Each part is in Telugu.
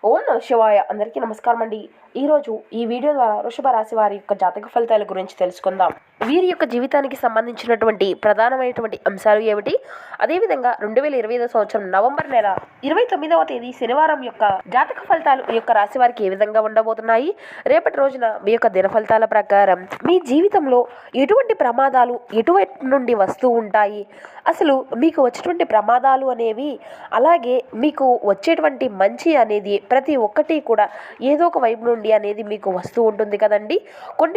ఓం నమః శివాయ. అందరికీ నమస్కారం అండి. ఈరోజు ఈ వీడియో ద్వారా వృషభ రాశి వారి యొక్క జాతక ఫలితాల గురించి తెలుసుకుందాం. వీరి యొక్క జీవితానికి సంబంధించినటువంటి ప్రధానమైనటువంటి అంశాలు ఏమిటి, అదేవిధంగా 2025 సంవత్సరం నవంబర్ నెల 29వ తేదీ శనివారం యొక్క జాతక ఫలితాలు ఈ యొక్క రాశి వారికి ఏ విధంగా ఉండబోతున్నాయి, రేపటి రోజున మీ యొక్క దిన ఫలితాల ప్రకారం మీ జీవితంలో ఎటువంటి ప్రమాదాలు ఎటువంటి నుండి వస్తూ ఉంటాయి, అసలు మీకు వచ్చేటువంటి ప్రమాదాలు అనేవి, అలాగే మీకు వచ్చేటువంటి మంచి అనేది ప్రతి ఒక్కటి కూడా ఏదో ఒక వైపు నుండి అనేది మీకు వస్తూ ఉంటుంది కదండి.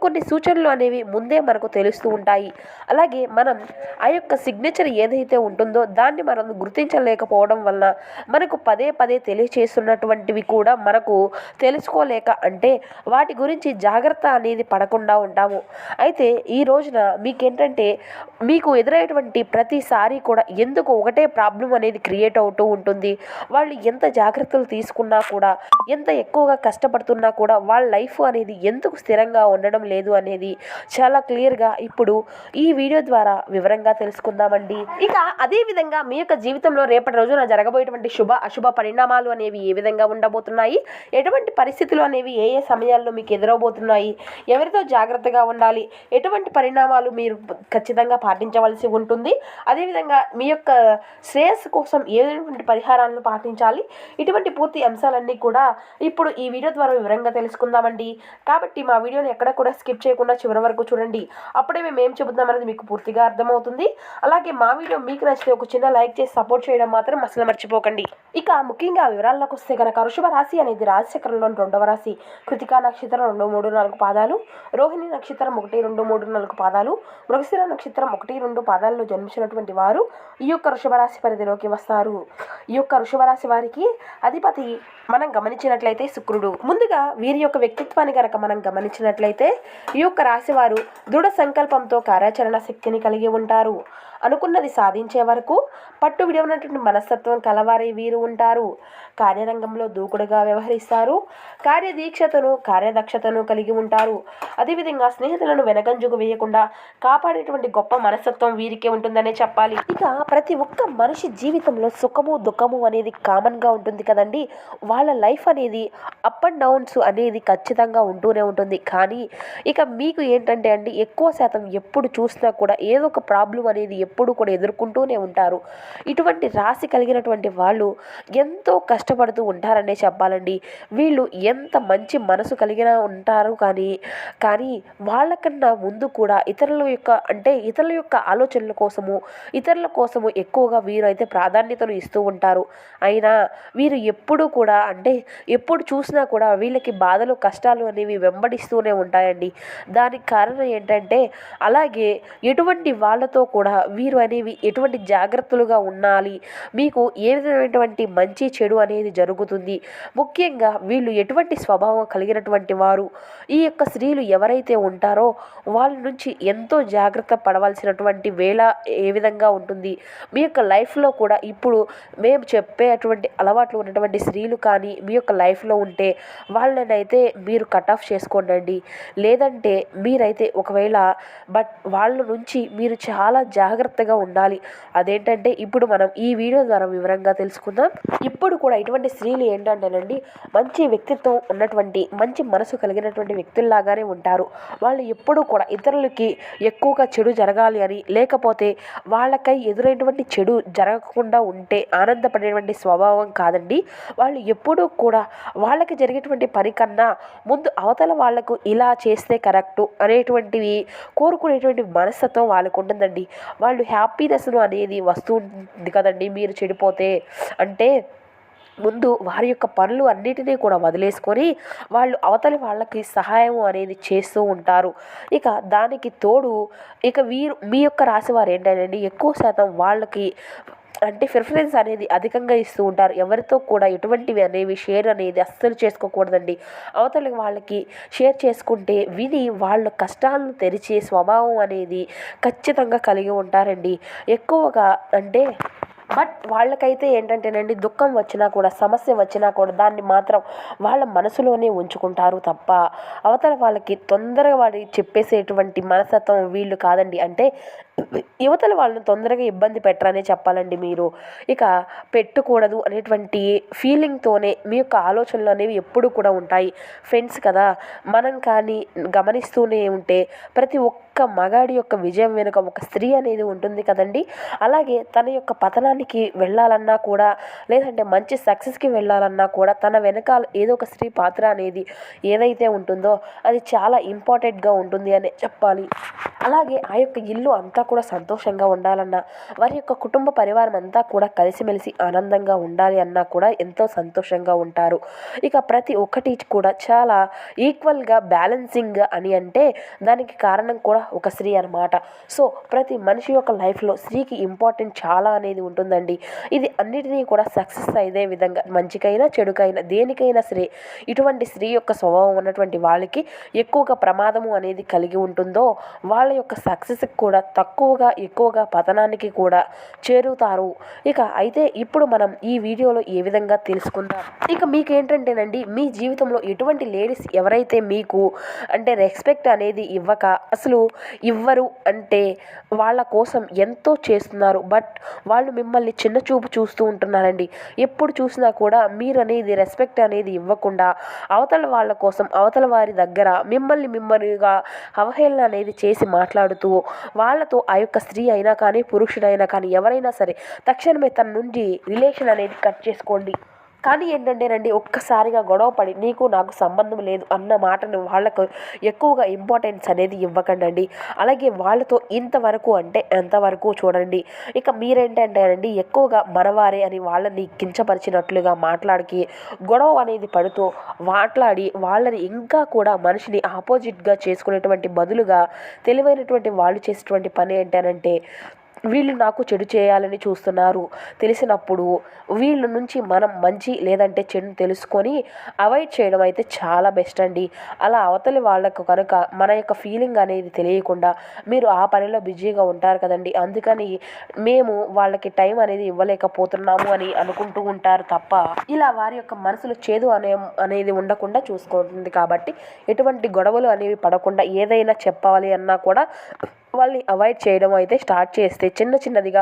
కొన్ని సూచనలు అనేవి ముందే మనకు తెలుస్తూ ఉంటాయి. అలాగే మనం ఆ యొక్క సిగ్నేచర్ ఏదైతే ఉంటుందో దాన్ని మనం గుర్తించలేకపోవడం వలన మనకు పదే తెలియచేస్తున్నటువంటివి కూడా మనకు తెలుసుకోలేక, అంటే వాటి గురించి జాగ్రత్త అనేది పడకుండా ఉంటాము. అయితే ఈ రోజున మీకేంటంటే మీకు ఎదురయ్యేటువంటి ప్రతిసారి కూడా ఎందుకు ఒకటే ప్రాబ్లం అనేది క్రియేట్ అవుతూ ఉంటుంది. వాళ్ళు ఎంత జాగ్రత్తలు తీసుకున్నా కూడా, ఎంత ఎక్కువగా కష్టపడుతున్నా కూడా వాళ్ళ లైఫ్ అనేది ఎందుకు స్థిరంగా ఉండడం లేదు అనేది చాలా క్లియర్గా ఇప్పుడు ఈ వీడియో ద్వారా వివరంగా తెలుసుకుందామండి. ఇక అదే విధంగా మీ యొక్క జీవితంలో రేపటి రోజున జరగబోయేటువంటి శుభ అశుభ పరిణామాలు అనేవి ఏ విధంగా ఉండబోతున్నాయి, ఎటువంటి పరిస్థితులు అనేవి ఏ సమయాల్లో మీకు ఎదురవబోతున్నాయి, ఎవరితో జాగ్రత్తగా ఉండాలి, ఎటువంటి పరిణామాలు మీరు ఖచ్చితంగా పాటించవలసి ఉంటుంది, అదేవిధంగా మీ యొక్క శ్రేయస్సు కోసం ఏటువంటి పరిహారాలను పాటించాలి, ఇటువంటి పూర్తి అంశాలన్నీ కూడా ఇప్పుడు ఈ వీడియో ద్వారా వివరంగా తెలుసుకుందామండి. కాబట్టి మా వీడియోని ఎక్కడ కూడా స్కిప్ చేయకుండా చివరి వరకు చూడండి. అప్పుడే మేము ఏం చెబుతున్నాం అనేది మీకు పూర్తిగా అర్థమవుతుంది. అలాగే మా వీడియో మీకు నచ్చితే ఒక చిన్న లైక్ చేసి సపోర్ట్ చేయడం మాత్రం అసలు మర్చిపోకండి. ఇక ముఖ్యంగా వివరాల్లోకి వస్తే కనుక వృషభ రాశి అనేది రాశిచక్రంలోని 2వ రాశి. కృతికా నక్షత్రం 2, 3, 4 పాదాలు, రోహిణి నక్షత్రం 1, 2, 3, 4 పాదాలు, మృగశిర నక్షత్రం 1, 2 పాదాల్లో జన్మించినటువంటి వారు ఈ యొక్క వృషభ రాశి పరిధిలోకి వస్తారు. ఈ యొక్క వృషభ రాశి వారికి అధిపతి మనం గమనించినట్లయితే శుక్రుడు. ముందుగా వీరి యొక్క వ్యక్తిత్వాన్ని కనుక మనం గమనించినట్లయితే ఈ యొక్క రాశి వారు దృఢ సంకల్పంతో కార్యాచరణ శక్తిని కలిగి ఉంటారు. అనుకున్నది సాధించే వరకు పట్టు విడవనటువంటి మనస్తత్వం కలవారి వీరు ఉంటారు. కార్యరంగంలో దూకుడుగా వ్యవహరిస్తారు. కార్యదీక్షతను కార్యదక్షతను కలిగి ఉంటారు. అదేవిధంగా స్నేహితులను వెనకంజుకు వేయకుండా కాపాడేటువంటి గొప్ప మనస్తత్వం వీరికే ఉంటుందనే చెప్పాలి. ఇక ప్రతి ఒక్క మనిషి జీవితంలో సుఖము దుఃఖము అనేది కామన్గా ఉంటుంది కదండి. వాళ్ళ లైఫ్ అనేది అప్ అండ్ డౌన్స్ అనేది ఖచ్చితంగా ఉంటూనే ఉంటుంది. కానీ ఇక మీకు ఏంటంటే అండి, ఎక్కువ శాతం ఎప్పుడు చూసినా కూడా ఏదో ఒక ప్రాబ్లం అనేది ఎప్పుడు కూడా ఎదుర్కొంటూనే ఉంటారు. ఇటువంటి రాశి కలిగినటువంటి వాళ్ళు ఎంతో కష్టపడుతూ ఉంటారనే చెప్పాలండి. వీళ్ళు ఎంత మంచి మనసు కలిగిన ఉంటారు, కానీ వాళ్ళకన్నా ముందు కూడా ఇతరుల యొక్క ఆలోచనల కోసము, ఇతరుల కోసము ఎక్కువగా వీరు అయితే ప్రాధాన్యతను ఇస్తూ ఉంటారు. అయినా వీరు ఎప్పుడు కూడా ఎప్పుడు చూసినా కూడా వీళ్ళకి బాధలు కష్టాలు అనేవి వెంబడిస్తూనే ఉంటాయండి. దానికి కారణం ఏంటంటే, అలాగే ఎటువంటి వాళ్ళతో కూడా వీరు అనేవి ఎటువంటి జాగ్రత్తలుగా ఉండాలి, మీకు ఏ విధమైనటువంటి మంచి చెడు అనేది జరుగుతుంది, ముఖ్యంగా వీళ్ళు ఎటువంటి స్వభావం కలిగినటువంటి వారు, ఈ యొక్క స్త్రీలు ఎవరైతే ఉంటారో వాళ్ళ నుంచి ఎంతో జాగ్రత్త పడవలసినటువంటి వేళ ఏ విధంగా ఉంటుంది. మీ యొక్క లైఫ్లో కూడా ఇప్పుడు మేము చెప్పేటువంటి అలవాట్లు ఉన్నటువంటి స్త్రీలు కానీ మీ యొక్క లైఫ్లో ఉంటే వాళ్ళనైతే మీరు కట్ ఆఫ్ చేసుకోండి. లేదంటే మీరైతే ఒకవేళ వాళ్ళ నుంచి మీరు చాలా జాగ్రత్తగా ఉండాలి. అదేంటంటే ఇప్పుడు మనం ఈ వీడియో ద్వారా వివరంగా తెలుసుకుందాం. ఇప్పుడు కూడా ఇటువంటి స్త్రీలు ఏంటంటేనండి, మంచి వ్యక్తిత్వం ఉన్నటువంటి మంచి మనసు కలిగినటువంటి వ్యక్తుల్లాగానే ఉంటారు. వాళ్ళు ఎప్పుడూ కూడా ఇతరులకి ఎక్కువగా చెడు జరగాలి అని, లేకపోతే వాళ్ళకై ఎదురైనటువంటి చెడు జరగకుండా ఉంటే ఆనందపడేటువంటి స్వభావం కాదండి. వాళ్ళు ఎప్పుడూ కూడా వాళ్ళకి జరిగేటువంటి పని కన్నా ముందు అవతల వాళ్లకు ఇలా చేస్తే కరెక్టు అనేటువంటివి కోరుకునేటువంటి మనస్తత్వం వాళ్ళకు ఉంటుందండి. వాళ్ళు హ్యాపీనెస్ను అనేది వస్తుంది కదండి. మీరు చెడిపోతే అంటే ముందు వారి యొక్క పనులు అన్నిటినీ కూడా వదిలేసుకొని వాళ్ళు అవతలి వాళ్ళకి సహాయం అనేది చేస్తూ ఉంటారు. ఇక దానికి తోడు మీ యొక్క రాశి వారు ఏంటంటే ఎక్కువ శాతం వాళ్ళకి ప్రిఫరెన్స్ అనేది అధికంగా ఇస్తూ ఉంటారు. ఎవరితో కూడా ఎటువంటివి అనేవి షేర్ అనేది అస్సలు చేసుకోకూడదండి. అవతలి వాళ్ళకి షేర్ చేసుకుంటే విని వాళ్ళ కష్టాలను తెరిచే స్వభావం అనేది ఖచ్చితంగా కలిగి ఉంటారండి. ఎక్కువగా వాళ్ళకైతే ఏంటంటేనండి, దుఃఖం వచ్చినా కూడా, సమస్య వచ్చినా కూడా దాన్ని మాత్రం వాళ్ళ మనసులోనే ఉంచుకుంటారు తప్ప అవతల వాళ్ళకి తొందరగా చెప్పేసేటువంటి మనస్తత్వం వీళ్ళు కాదండి. యువతల వాళ్ళని తొందరగా ఇబ్బంది పెట్టరనే చెప్పాలండి మీరు. ఇక పెట్టకూడదు అనేటువంటి ఫీలింగ్‌తోనే మీ యొక్క ఆలోచనలు అనేవి ఎప్పుడూ కూడా ఉంటాయి. ఫ్రెండ్స్ కదా! మనం కానీ గమనిస్తూనే ఉంటే ప్రతి ఒక్క మగాడి యొక్క విజయం వెనుక ఒక స్త్రీ అనేది ఉంటుంది కదండీ! అలాగే తన యొక్క పతనానికి వెళ్ళాలన్నా కూడా, లేదంటే మంచి సక్సెస్‌కి వెళ్ళాలన్నా కూడా తన వెనకాల ఏదో ఒక స్త్రీ పాత్ర అనేది ఏదైతే ఉంటుందో అది చాలా ఇంపార్టెంట్‌గా ఉంటుంది అనే చెప్పాలి. అలాగే ఆ యొక్క ఇల్లు అంతా కూడా సంతోషంగా ఉండాలన్నా, వారి యొక్క కుటుంబ పరివారం అంతా కూడా కలిసిమెలిసి ఆనందంగా ఉండాలి అన్నా కూడా ఎంతో సంతోషంగా ఉంటారు. ఇక ప్రతి ఒక్కటి కూడా చాలా ఈక్వల్‌గా బ్యాలెన్సింగ్ అని అంటే దానికి కారణం కూడా ఒక స్త్రీ అనమాట. సో ప్రతి మనిషి యొక్క లైఫ్‌లో స్త్రీకి ఇంపార్టెంట్ చాలా అనేది ఉంటుందండి. ఇది అన్నిటినీ కూడా సక్సెస్ అయ్యే విధంగా మంచికైనా చెడుకైనా దేనికైనా సరే ఇటువంటి స్త్రీ యొక్క స్వభావం ఉన్నటువంటి వాళ్ళకి ఎక్కువగా ప్రమాదము అనేది కలిగి ఉంటుందో వాళ్ళ యొక్క సక్సెస్కి కూడా తక్కువగా ఎక్కువగా పతనానికి కూడా చేరుతారు. ఇక అయితే ఇప్పుడు మనం ఈ వీడియోలో ఏ విధంగా తెలుసుకుందాం. ఇక మీకేంటంటేనండి మీ జీవితంలో ఎటువంటి లేడీస్ ఎవరైతే మీకు అంటే రెస్పెక్ట్ అనేది ఇవ్వక అసలు ఇవ్వరు అంటే వాళ్ళ కోసం ఎంతో చేస్తున్నారు, బట్ వాళ్ళు మిమ్మల్ని చిన్న చూపు చూస్తూ ఉంటున్నారండి. ఎప్పుడు చూసినా కూడా మీరు అనేది రెస్పెక్ట్ అనేది ఇవ్వకుండా అవతల వాళ్ళ కోసం అవతల వారి దగ్గర మిమ్మల్నిగా అవహేళన అనేది చేసి మాట్లాడుతూ వాళ్ళతో ఆ యొక్క స్త్రీ అయినా కానీ పురుషుడైనా కానీ ఎవరైనా సరే తక్షణమే తన నుండి రిలేషన్ అనేది కట్ చేసుకోండి. కానీ ఏంటంటేనండి ఒక్కసారిగా గొడవ పడి నీకు నాకు సంబంధం లేదు అన్న మాటను వాళ్ళకు ఎక్కువగా ఇంపార్టెన్స్ అనేది ఇవ్వకండి. అలాగే వాళ్ళతో ఇంతవరకు అంటే ఎంతవరకు చూడండి. ఇక మీరేంటంటేనండి ఎక్కువగా మనవారే అని వాళ్ళని కించపరిచినట్లుగా మాట్లాడికి గొడవ అనేది పడుతూ మాట్లాడి వాళ్ళని ఇంకా కూడా మనిషిని ఆపోజిట్గా చేసుకునేటువంటి బదులుగా తెలివైనటువంటి వాళ్ళు చేసేటువంటి పని ఏంటనంటే వీళ్ళు నాకు చెడు చేయాలని చూస్తున్నారు తెలిసినప్పుడు వీళ్ళ నుంచి మనం మంచి లేదంటే చెడు తెలుసుకొని అవాయిడ్ చేయడం అయితే చాలా బెస్ట్ అండి. అలా అవతలి వాళ్ళకు కనుక మన యొక్క ఫీలింగ్ అనేది తెలియకుండా మీరు ఆ పనిలో బిజీగా ఉంటారు కదండి, అందుకని మేము వాళ్ళకి టైం అనేది ఇవ్వలేకపోతున్నాము అని అనుకుంటూ ఉంటారు తప్ప ఇలా వారి యొక్క మనసులో చేదు అనేది ఉండకుండా చూసుకుంటుంది. కాబట్టి ఎటువంటి గొడవలు అనేవి పడకుండా ఏదైనా చెప్పాలి అన్నా కూడా వాళ్ళని అవాయిడ్ చేయడం అయితే స్టార్ట్ చేస్తే చిన్నదిగా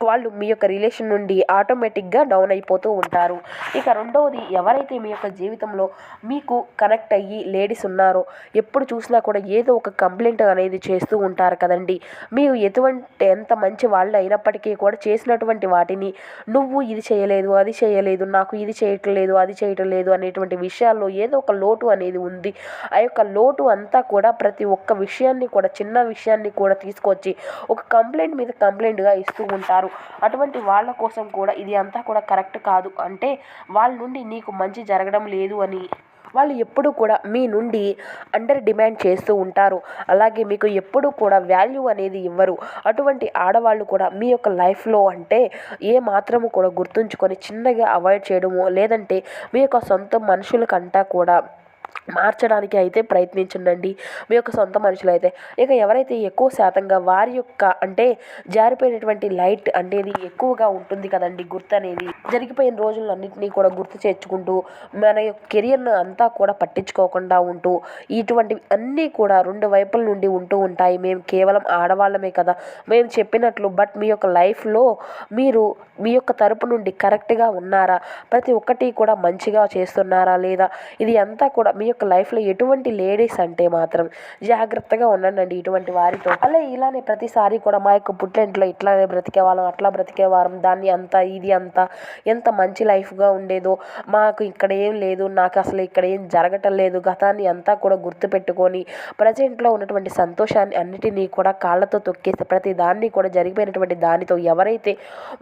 వాళ్ళు మీ యొక్క రిలేషన్ నుండి ఆటోమేటిక్గా డౌన్ అయిపోతూ ఉంటారు. ఇక రెండవది ఎవరైతే మీ యొక్క జీవితంలో మీకు కనెక్ట్ అయ్యి లేడీస్ ఉన్నారో ఎప్పుడు చూసినా కూడా ఏదో ఒక కంప్లైంట్ అనేది చేస్తూ ఉంటారు కదండి. మీరు ఎంత మంచి వాళ్ళు అయినప్పటికీ కూడా చేసినటువంటి వాటిని నువ్వు ఇది చేయలేదు అది చేయలేదు నాకు ఇది చేయట్లేదు అది చేయటం లేదు అనేటువంటి విషయాల్లో ఏదో ఒక లోటు అనేది ఉంది. ఆ యొక్క లోటు అంతా కూడా ప్రతి ఒక్క విషయాన్ని కూడా చిన్న విషయాన్ని కూడా తీసుకొచ్చి ఒక కంప్లైంట్ మీద కంప్లైంట్గా ఇస్తూ ఉంటారు. అటువంటి వాళ్ళ కోసం కూడా ఇది అంతా కూడా కరెక్ట్ కాదు. అంటే వాళ్ళ నుండి నీకు మంచి జరగడం లేదు అని వాళ్ళు ఎప్పుడూ కూడా మీ నుండి అండర్ డిమాండ్ చేస్తూ ఉంటారు. అలాగే మీకు ఎప్పుడూ కూడా వాల్యూ అనేది ఇవ్వరు. అటువంటి ఆడవాళ్ళు కూడా మీ యొక్క లైఫ్లో అంటే ఏ మాత్రము కూడా గుర్తుంచుకొని చిన్నగా అవాయిడ్ చేయడము లేదంటే మీ యొక్క సొంత మనుషులకంటా కూడా మార్చడానికి అయితే ప్రయత్నించండి మీ యొక్క సొంత మనుషులైతే. ఇక ఎవరైతే ఎక్కువ శాతంగా వారి యొక్క అంటే జారిపోయినటువంటి లైట్ అనేది ఎక్కువగా ఉంటుంది కదండి, గుర్తు అనేది జరిగిపోయిన రోజులన్నింటినీ కూడా గుర్తు చేర్చుకుంటూ మన యొక్క కెరియర్ను అంతా కూడా పట్టించుకోకుండా ఉంటూ ఇటువంటివి అన్నీ కూడా రెండు వైపుల నుండి ఉంటూ ఉంటాయి. మేము కేవలం ఆడవాళ్ళమే కదా మేము చెప్పినట్లు, బట్ మీ యొక్క లైఫ్లో మీరు మీ యొక్క తరపు నుండి కరెక్ట్గా ఉన్నారా, ప్రతి ఒక్కటి కూడా మంచిగా చేస్తున్నారా లేదా, ఇది అంతా కూడా మీ యొక్క లైఫ్లో ఎటువంటి లేడీస్ అంటే మాత్రం జాగ్రత్తగా ఉండండి ఇటువంటి వారితో. ఇలానే ప్రతిసారి కూడా మా యొక్క పుట్టింట్లో ఇట్లానే బ్రతికేవాళ్ళం అట్లా బ్రతికేవారం దాన్ని అంతా ఇది అంతా ఎంత మంచి లైఫ్గా ఉండేదో మాకు ఇక్కడ ఏం లేదు నాకు అసలు ఇక్కడ ఏం జరగటం లేదు గతాన్ని అంతా కూడా గుర్తుపెట్టుకొని ప్రజెంట్లో ఉన్నటువంటి సంతోషాన్ని అన్నిటినీ కూడా కాళ్ళతో తొక్కేసి ప్రతి దాన్ని కూడా జరిగిపోయినటువంటి దానితో ఎవరైతే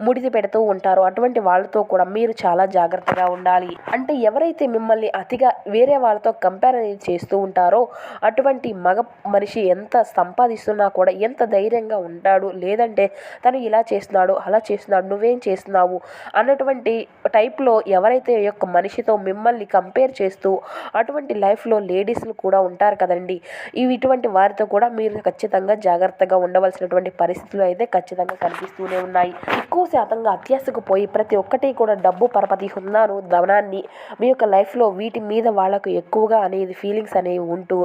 ముడిది పెడుతూ ఉంటారో అటువంటి వాళ్ళతో కూడా మీరు చాలా జాగ్రత్తగా ఉండాలి. అంటే ఎవరైతే మిమ్మల్ని అతిగా వేరే వాళ్ళతో కంపేర్ అనేది చేస్తూ ఉంటారో అటువంటి మగ మనిషి ఎంత సంపాదిస్తున్నా కూడా ఎంత ధైర్యంగా ఉంటాడు, లేదంటే తను ఇలా చేస్తున్నాడు అలా చేస్తున్నాడు నువ్వేం చేస్తున్నావు అన్నటువంటి టైప్లో ఎవరైతే యొక్క మనిషితో మిమ్మల్ని కంపేర్ చేస్తూ అటువంటి లైఫ్లో లేడీస్లు కూడా ఉంటారు కదండి. ఇటువంటి వారితో కూడా మీరు ఖచ్చితంగా జాగ్రత్తగా ఉండవలసినటువంటి పరిస్థితులు అయితే ఖచ్చితంగా కనిపిస్తూనే ఉన్నాయి. ఎక్కువ శాతంగా అత్యాశకు పోయి ప్రతి ఒక్కటి కూడా డబ్బు పరపతి హుందాను ధనాన్ని మీ యొక్క లైఫ్లో వీటి మీద వాళ్ళకు ఎక్కువగా అనేది ఫీలింగ్స్ అనేవి ఉంటూ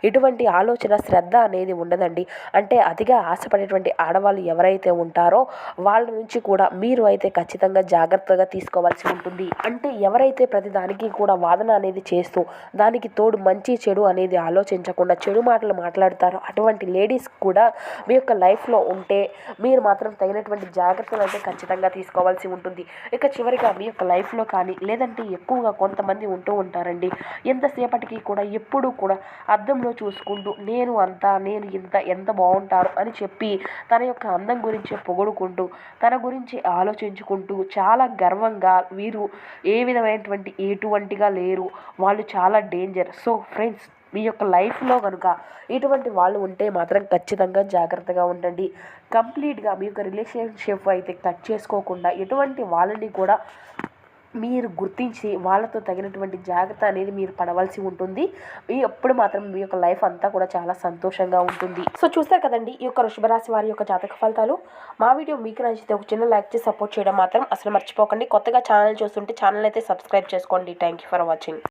ఎటువంటి ఆలోచన శ్రద్ధ అనేది ఉండదండి. అంటే అతిగా ఆశపడేటువంటి ఆడవాళ్ళు ఎవరైతే ఉంటారో వాళ్ళ నుంచి కూడా మీరు అయితే ఖచ్చితంగా జాగ్రత్తగా తీసుకోవాల్సి ఉంటుంది. అంటే ఎవరైతే ప్రతి దానికి కూడా వాదన అనేది చేస్తూ దానికి తోడు మంచి చెడు అనేది ఆలోచించకుండా చెడు మాటలు మాట్లాడతారో అటువంటి లేడీస్ కూడా మీ యొక్క లైఫ్లో ఉంటే మీరు మాత్రం తగినటువంటి జాగ్రత్తలు అయితే ఖచ్చితంగా తీసుకోవాల్సి ఉంటుంది. ఇక చివరిగా మీ యొక్క లైఫ్లో కానీ లేదంటే ఎక్కువగా కొంతమంది ఉంటూ ఉంటారండి. ఎంతసేపటికి కూడా ఎప్పుడూ కూడా అద్దంలో చూసుకుంటూ నేను అంతా నేను ఇంత ఎంత బాగుంటారు అని చెప్పి తన యొక్క అందం గురించి పొగుడుకుంటూ తన గురించి ఆలోచించుకుంటూ చాలా గర్వంగా వీరు ఏ విధమైనటువంటి ఎటువంటిగా లేరు, వాళ్ళు చాలా డేంజర్. సో ఫ్రెండ్స్, మీ యొక్క లైఫ్లో కనుక ఇటువంటి వాళ్ళు ఉంటే మాత్రం ఖచ్చితంగా జాగ్రత్తగా ఉండండి. కంప్లీట్గా మీ యొక్క రిలేషన్షిప్ అయితే కట్ చేసుకోకుండా ఎటువంటి వాళ్ళని కూడా మీరు గుర్తించి వాళ్ళతో తగినటువంటి జాగ్రత్త అనేది మీరు పడవలసి ఉంటుంది. ఎప్పుడు మాత్రం మీ యొక్క లైఫ్ అంతా కూడా చాలా సంతోషంగా ఉంటుంది. సో చూస్తారు కదండి ఈ యొక్క వృషభ రాశి వారి యొక్క జాతక ఫలితాలు. మా వీడియో మీకు నచ్చితే ఒక చిన్న లైక్ చేసి సపోర్ట్ చేయడం మాత్రం అసలు మర్చిపోకండి. కొత్తగా ఛానల్ చూస్తుంటే ఛానల్ అయితే సబ్స్క్రైబ్ చేసుకోండి. Thank you for watching.